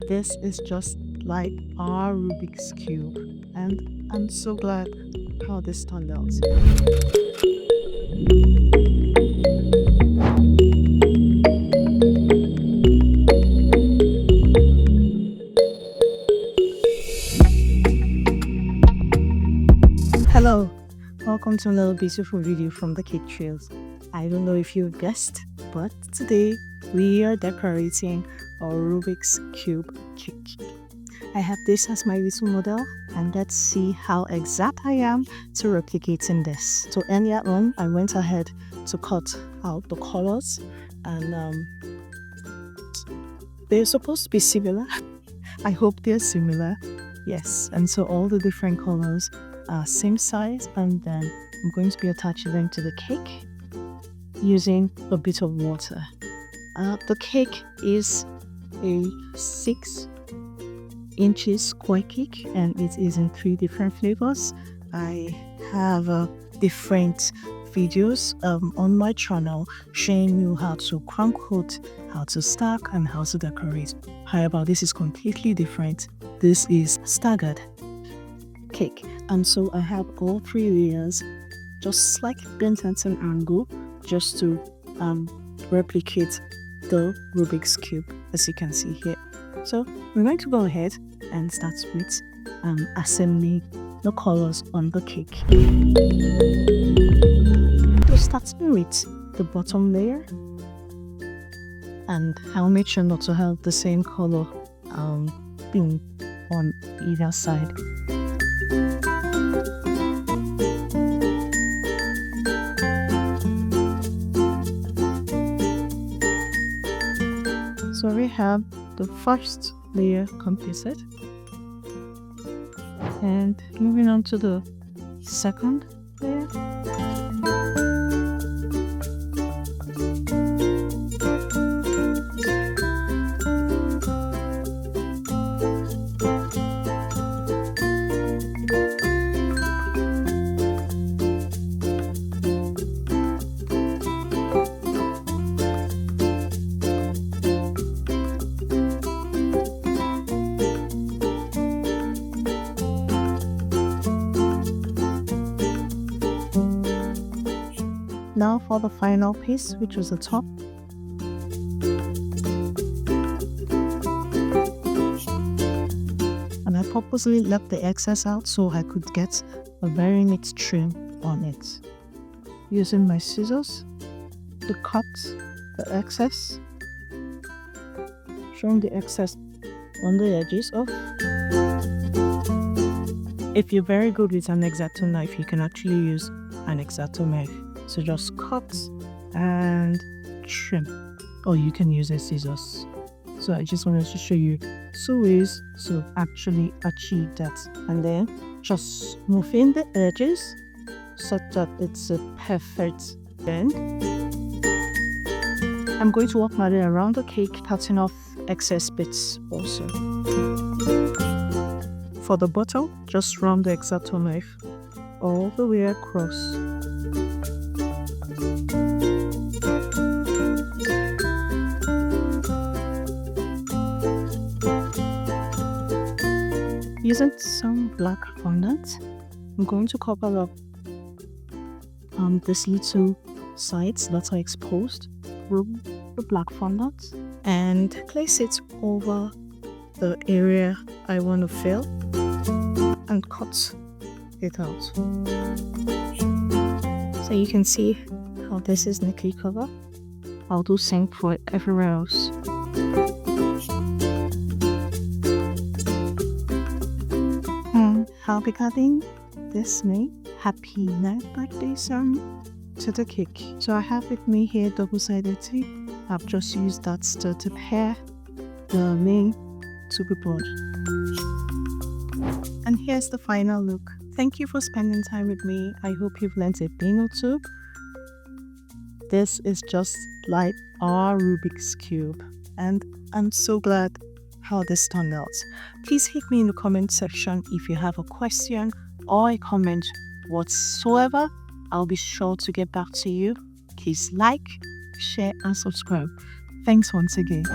This is just like our Rubik's Cube, and I'm so glad how this turned out. Hello, welcome to another beautiful video from the Cake Trails. I don't know if you guessed, but today we are decorating our Rubik's Cube cake. I have this as my little model, and let's see how exact I am to replicating this. So earlier on, I went ahead to cut out the colors, and they're supposed to be similar. I hope they're similar. Yes, and so all the different colors are same size, and then I'm going to be attaching them to the cake using a bit of water. The cake is a 6 inches square cake, and it is in 3 different flavors. I have different videos on my channel showing you how to crown coat, how to stack, and how to decorate. However, this is completely different. This is staggered cake, and so I have all 3 layers just like bent at an angle, just to replicate the Rubik's Cube, as you can see here. So we're going to go ahead and start with assembling the colors on the cake. So starting with the bottom layer, and I'll make sure not to have the same color being on either side. So we have the first layer completed, and moving on to the second layer. Now for the final piece, which was the top. And I purposely left the excess out so I could get a very neat trim on it. Using my scissors to cut the excess, showing the excess on the edges off. If you're very good with an X-Acto knife, you can actually use an X-Acto knife. So just cut and trim, or you can use a scissors. So I just wanted to show you 2 ways to actually achieve that, and then just smooth in the edges such that it's a perfect bend. I'm going to work my way around the cake, cutting off excess bits also. For the bottom, just run the X-Acto knife all the way across. Using some black fondant, I'm going to cover up this little sides that are exposed with the black fondant and place it over the area I want to fill and cut it out. So you can see how this is neatly covered. I'll do same for everywhere else. I'll be cutting this May happy 9th birthday song to the cake. So I have with me here double-sided tape. I've just used that to pair the May to the board. And here's the final look. Thank you for spending time with me. I hope you've learned a thing or two. This is just like our Rubik's Cube, and I'm so glad how this turned out. Please hit me in the comment section if you have a question or a comment whatsoever. I'll be sure to get back to you. Please like, share, and subscribe. Thanks once again.